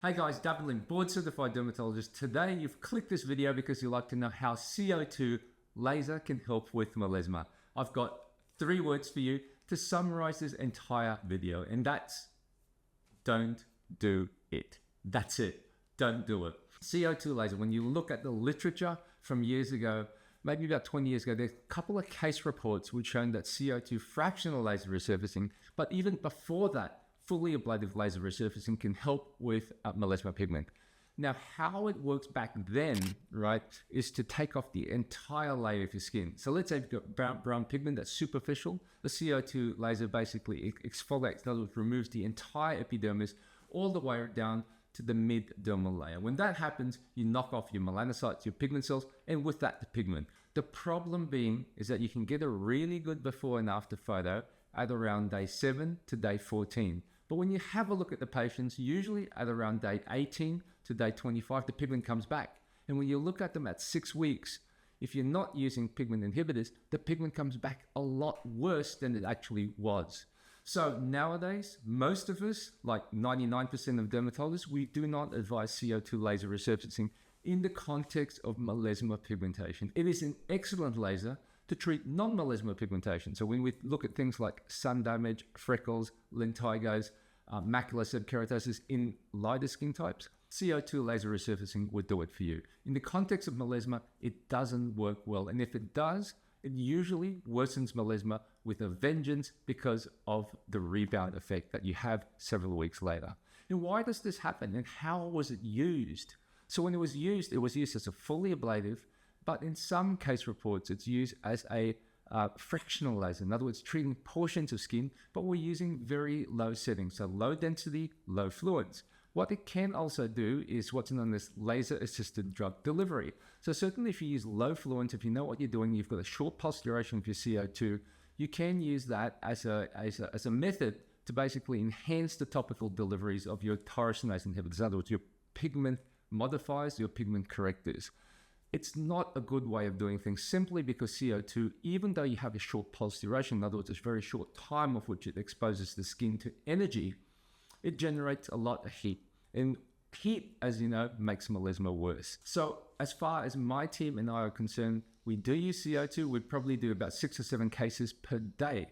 Hey guys, Davin Lim, board certified dermatologist. Today you've clicked this video because you'd like to know how CO2 laser can help with melasma. I've got 3 words for you to summarize this entire video, and that's don't do it. That's it. Don't do it. CO2 laser, when you look at the literature from years ago, maybe about 20 years ago, there's a couple of case reports which shown that CO2 fractional laser resurfacing, but even before that, fully ablative laser resurfacing can help with melasma pigment. Now, how it works back then, right, is to take off the entire layer of your skin. So let's say you've got brown pigment that's superficial. The CO2 laser basically exfoliates, in other words, removes the entire epidermis all the way down to the mid-dermal layer. When that happens, you knock off your melanocytes, your pigment cells, and with that, the pigment. The problem being is that you can get a really good before and after photo at around day 7 to day 14. But when you have a look at the patients, usually at around day 18 to day 25, the pigment comes back. And when you look at them at 6 weeks, if you're not using pigment inhibitors, the pigment comes back a lot worse than it actually was. So nowadays, most of us, like 99% of dermatologists, we do not advise CO2 laser resurfacing in the context of melasma pigmentation. It is an excellent laser to treat non-melasma pigmentation. So when we look at things like sun damage, freckles, lentigos, macular subkeratosis in lighter skin types, CO2 laser resurfacing would do it for you. In the context of melasma, it doesn't work well. And if it does, it usually worsens melasma with a vengeance because of the rebound effect that you have several weeks later. And why does this happen? And how was it used? So when it was used as a fully ablative, but in some case reports, it's used as a fractional laser. In other words, treating portions of skin, but we're using very low settings, so low density, low fluids. What it can also do is what's known as laser-assisted drug delivery. So certainly if you use low fluids, if you know what you're doing, you've got a short pulse duration of your CO2, you can use that as a method to basically enhance the topical deliveries of your tyrosinase inhibitors. In other words, your pigment modifiers, your pigment correctors. It's not a good way of doing things simply because CO2, even though you have a short pulse duration, in other words, it's a very short time of which it exposes the skin to energy, it generates a lot of heat. And heat, as you know, makes melasma worse. So as far as my team and I are concerned, we do use CO2. We'd probably do about 6 or 7 cases per day,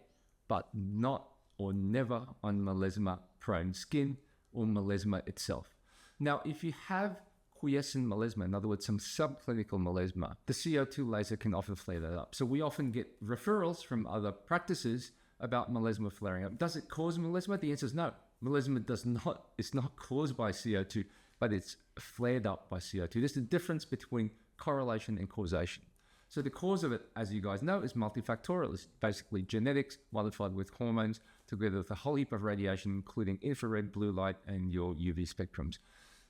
but not or never on melasma-prone skin or melasma itself. Now, if you have quiescent melasma, in other words, some subclinical melasma, the CO2 laser can often flare that up. So we often get referrals from other practices about melasma flaring up. Does it cause melasma? The answer is no. Melasma does not. It's not caused by CO2, but it's flared up by CO2. There's a difference between correlation and causation. So the cause of it, as you guys know, is multifactorial. It's basically genetics modified with hormones together with a whole heap of radiation, including infrared, blue light, and your UV spectrums.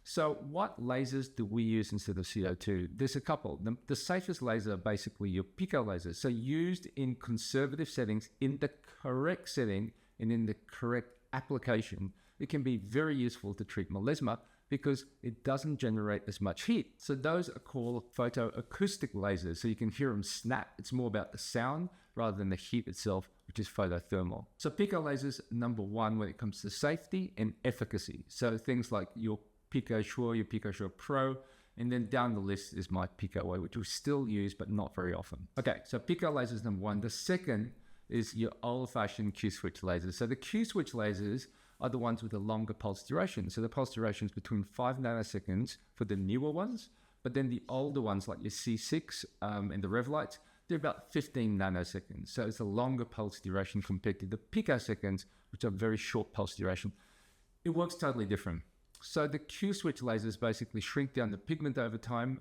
So what lasers do we use instead of CO2? There's a couple. The safest laser are basically your pico lasers. So used in conservative settings, in the correct setting and in the correct application, it can be very useful to treat melasma because it doesn't generate as much heat. So those are called photoacoustic lasers. So you can hear them snap. It's more about the sound rather than the heat itself, which is photothermal. So pico lasers, number 1 when it comes to safety and efficacy. So things like your Pico Sure, your Pico Sure Pro, and then down the list is my Pico Way, which we still use, but not very often. Okay, so Pico laser is number 1. The second is your old-fashioned Q-switch lasers. So the Q-switch lasers are the ones with a longer pulse duration. So the pulse duration is between 5 nanoseconds for the newer ones, but then the older ones like your C6 and the Revlights, they're about 15 nanoseconds. So it's a longer pulse duration compared to the picoseconds, which are very short pulse duration. It works totally different. So the Q-switch lasers basically shrink down the pigment over time,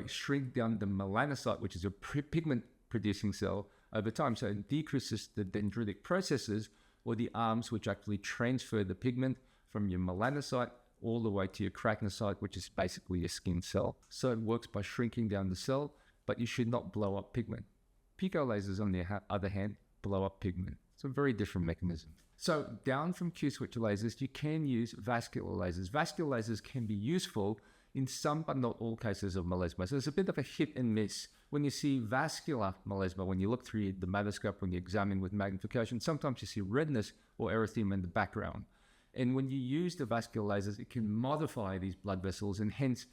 shrink down the melanocyte, which is a pigment-producing cell over time. So it decreases the dendritic processes or the arms which actually transfer the pigment from your melanocyte all the way to your keratinocyte, which is basically your skin cell. So it works by shrinking down the cell, but you should not blow up pigment. Pico lasers, on the other hand, blow up pigment. It's a very different mechanism. So down from Q-switch lasers, you can use vascular lasers. Vascular lasers can be useful in some but not all cases of melasma. So there's a bit of a hit and miss. When you see vascular melasma, when you look through the dermatoscope, when you examine with magnification, sometimes you see redness or erythema in the background. And when you use the vascular lasers, it can modify these blood vessels and hence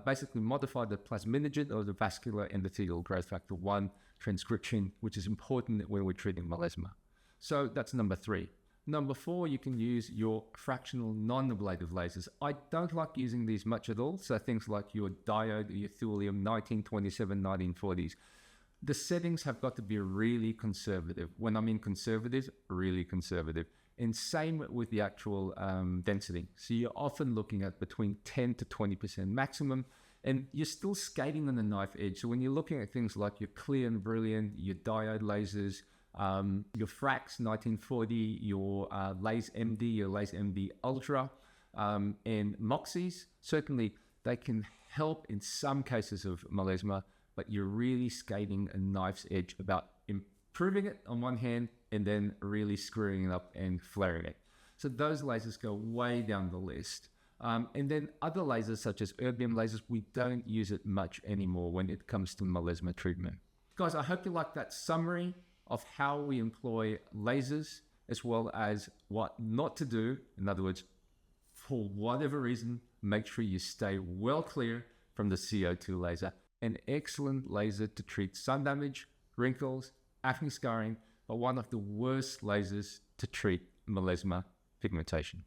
basically modify the plasminogen or the vascular endothelial growth factor 1 transcription, which is important when we're treating melasma. So that's number 3. Number 4, you can use your fractional non-ablative lasers. I don't like using these much at all. So things like your diode, your thulium 1927, 1940s. The settings have got to be really conservative. When I mean conservative, really conservative. And same with the actual density. So you're often looking at between 10 to 20% maximum, and you're still skating on the knife edge. So when you're looking at things like your clear and brilliant, your diode lasers, your Frax 1940, your Laser MD, your Laser MD Ultra, and Moxies, certainly they can help in some cases of melasma, but you're really skating a knife's edge about improving it on one hand and then really screwing it up and flaring it. So those lasers go way down the list. And then other lasers such as erbium lasers, we don't use it much anymore when it comes to melasma treatment. Guys, I hope you like that summary of how we employ lasers as well as what not to do. In other words, for whatever reason, make sure you stay well clear from the CO2 laser. An excellent laser to treat sun damage, wrinkles, acne scarring, but one of the worst lasers to treat melasma pigmentation.